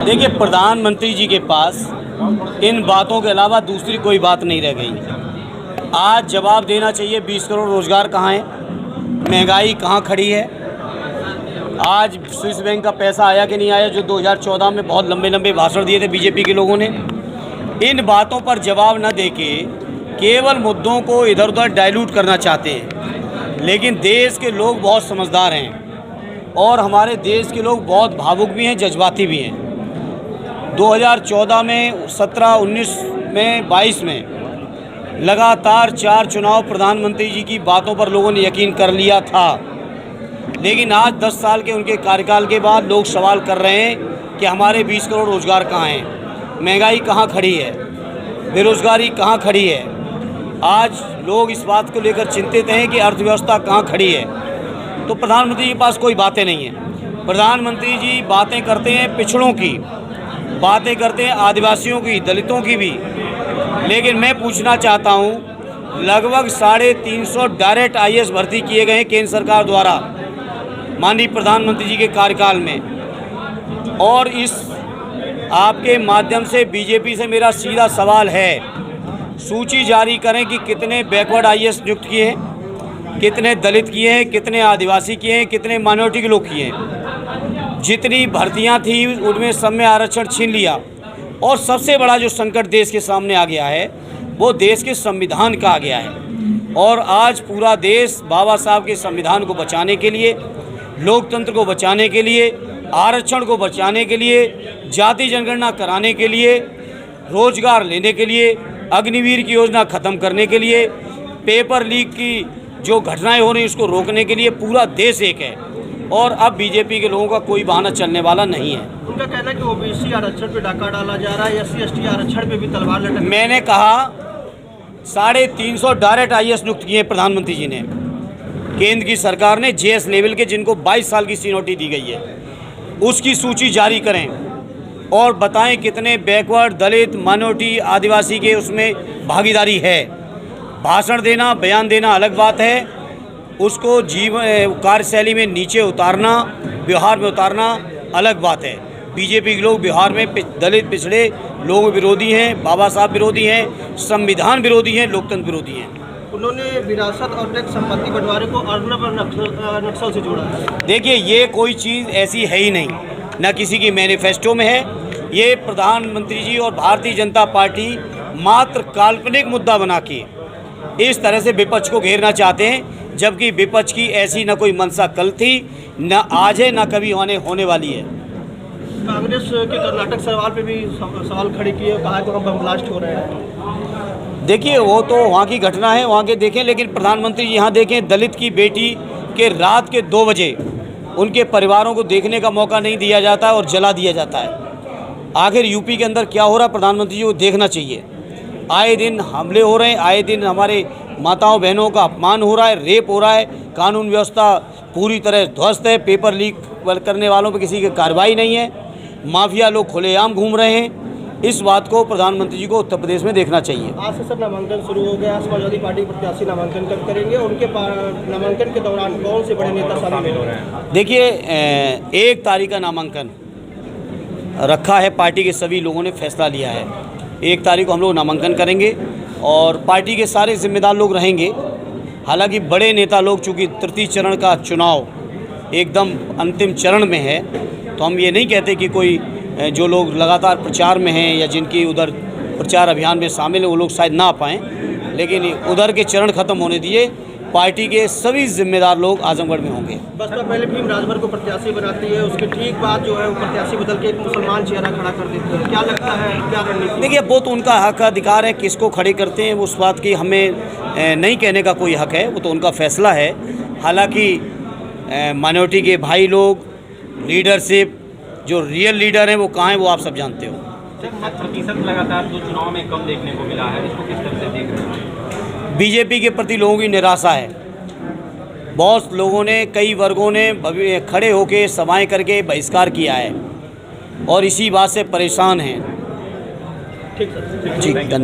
देखिए, प्रधानमंत्री जी के पास इन बातों के अलावा दूसरी कोई बात नहीं रह गई। आज जवाब देना चाहिए 20 करोड़ रोज़गार कहाँ है, महंगाई कहाँ खड़ी है, आज स्विस बैंक का पैसा आया कि नहीं आया, जो 2014 में बहुत लंबे लंबे भाषण दिए थे बीजेपी के लोगों ने। इन बातों पर जवाब न देके केवल मुद्दों को इधर उधर डाइल्यूट करना चाहते हैं। लेकिन देश के लोग बहुत समझदार हैं और हमारे देश के लोग बहुत भावुक भी हैं, जज्बाती भी हैं। 2014 में, 17, 19 में, 22 में लगातार 4 चुनाव प्रधानमंत्री जी की बातों पर लोगों ने यकीन कर लिया था। लेकिन आज 10 साल के उनके कार्यकाल के बाद लोग सवाल कर रहे हैं कि हमारे 20 करोड़ रोज़गार कहाँ हैं, महंगाई कहाँ खड़ी है, बेरोज़गारी कहाँ खड़ी है। आज लोग इस बात को लेकर चिंतित हैं कि अर्थव्यवस्था कहाँ खड़ी है। तो प्रधानमंत्री के पास कोई बातें नहीं हैं। प्रधानमंत्री जी बातें करते हैं पिछड़ों की, बातें करते हैं आदिवासियों की, दलितों की भी। लेकिन मैं पूछना चाहता हूं, लगभग 350 डायरेक्ट IAS भर्ती किए गए हैं केंद्र सरकार द्वारा माननीय प्रधानमंत्री जी के कार्यकाल में। और इस आपके माध्यम से बीजेपी से मेरा सीधा सवाल है, सूची जारी करें कि कितने बैकवर्ड IAS नियुक्त किए हैं, कितने दलित किए हैं, कितने आदिवासी किए हैं, कितने माइनॉरिटी के लोग किए हैं। जितनी भर्तियां थी उनमें सब में आरक्षण छीन लिया। और सबसे बड़ा जो संकट देश के सामने आ गया है वो देश के संविधान का आ गया है। और आज पूरा देश बाबा साहब के संविधान को बचाने के लिए, लोकतंत्र को बचाने के लिए, आरक्षण को बचाने के लिए, जाति जनगणना कराने के लिए, रोजगार लेने के लिए, अग्निवीर की योजना ख़त्म करने के लिए, पेपर लीक की जो घटनाएं हो रही उसको रोकने के लिए पूरा देश एक है। और अब बीजेपी के लोगों का कोई बहाना चलने वाला नहीं है। उनका कहना है कि OBC आरक्षण पे डाका डाला जा रहा है, SC ST आरक्षण पे भी तलवार लटक। मैंने कहा 350 डायरेक्ट IAS नियुक्त किए प्रधानमंत्री जी ने, केंद्र की सरकार ने JS लेवल के, जिनको 22 साल की सीनियोरिटी दी गई है, उसकी सूची जारी करें और बताएं कितने बैकवर्ड, दलित, माइनॉरिटी, आदिवासी के उसमें भागीदारी है। भाषण देना, बयान देना अलग बात है, उसको जीवन कार्यशैली में नीचे उतारना, व्यवहार में उतारना अलग बात है। बीजेपी के लोग बिहार में दलित, पिछड़े लोग विरोधी हैं, बाबा साहब विरोधी हैं, संविधान विरोधी हैं, लोकतंत्र विरोधी हैं। उन्होंने विरासत और टैक्स संपत्ति बंटवारे को अर्नब और नक्सल से जोड़ा है। देखिए, ये कोई चीज़ ऐसी है ही नहीं, न किसी की मैनिफेस्टो में है। ये प्रधानमंत्री जी और भारतीय जनता पार्टी मात्र काल्पनिक मुद्दा बना के इस तरह से विपक्ष को घेरना चाहते हैं, जबकि विपक्ष की ऐसी न कोई मंशा कल थी, न आज है, न कभी होने वाली है। कांग्रेस के कर्नाटक सवाल पे भी सवाल खड़े किए, कहा कि बम ब्लास्ट हो रहे हैं। देखिए, वो तो वहाँ की घटना है, वहाँ के देखें। लेकिन प्रधानमंत्री जी यहाँ देखें, दलित की बेटी के रात के 2 बजे उनके परिवारों को देखने का मौका नहीं दिया जाता है और जला दिया जाता है। आखिर यूपी के अंदर क्या हो रहा है, प्रधानमंत्री जी को देखना चाहिए। आए दिन हमले हो रहे हैं, आए दिन हमारे माताओं बहनों का अपमान हो रहा है, रेप हो रहा है, कानून व्यवस्था पूरी तरह ध्वस्त है, पेपर लीक करने वालों पर किसी की कार्रवाई नहीं है, माफिया लोग खुलेआम घूम रहे हैं। इस बात को प्रधानमंत्री जी को उत्तर प्रदेश में देखना चाहिए। आज से सर नामांकन शुरू हो गया, समाजवादी पार्टी प्रत्याशी नामांकन कब करेंगे, उनके नामांकन के दौरान कौन से बड़े नेता शामिल हो रहे हैं? देखिए, 1 तारीख का नामांकन रखा है, पार्टी के सभी लोगों ने फैसला लिया है। 1 तारीख को हम लोग नामांकन करेंगे और पार्टी के सारे जिम्मेदार लोग रहेंगे। हालांकि बड़े नेता लोग, चूँकि तृतीय चरण का चुनाव एकदम अंतिम चरण में है, तो हम ये नहीं कहते कि कोई जो लोग लगातार प्रचार में हैं या जिनकी उधर प्रचार अभियान में शामिल हैं वो लोग शायद ना आ पाएँ। लेकिन उधर के चरण ख़त्म होने दिए, पार्टी के सभी जिम्मेदार लोग आजमगढ़ में होंगे। बसपा पहले भीम राजभर को प्रत्याशी बनाती है, उसके ठीक बाद जो है वो प्रत्याशी बदल के एक मुसलमान चेहरा खड़ा कर देती है। क्या लगता है, क्या रणनीति? देखिए, वो तो उनका हक अधिकार है, किसको खड़े करते हैं उस बात की हमें नहीं कहने का कोई हक है, वो तो उनका फैसला है। हालांकि माइनॉरिटी के भाई लोग, लीडरशिप, जो रियल लीडर हैं वो कहाँ हैं वो आप सब जानते हो। प्रतिशत लगातार 2 चुनाव में कम देखने को मिला है, इसको किस तरह से देख रहे हैं? बीजेपी के प्रति लोगों की निराशा है। बहुत लोगों ने, कई वर्गों ने खड़े होकर सभाएं करके बहिष्कार किया है और इसी बात से परेशान हैं। ठीक सर, जी, धन्यवाद।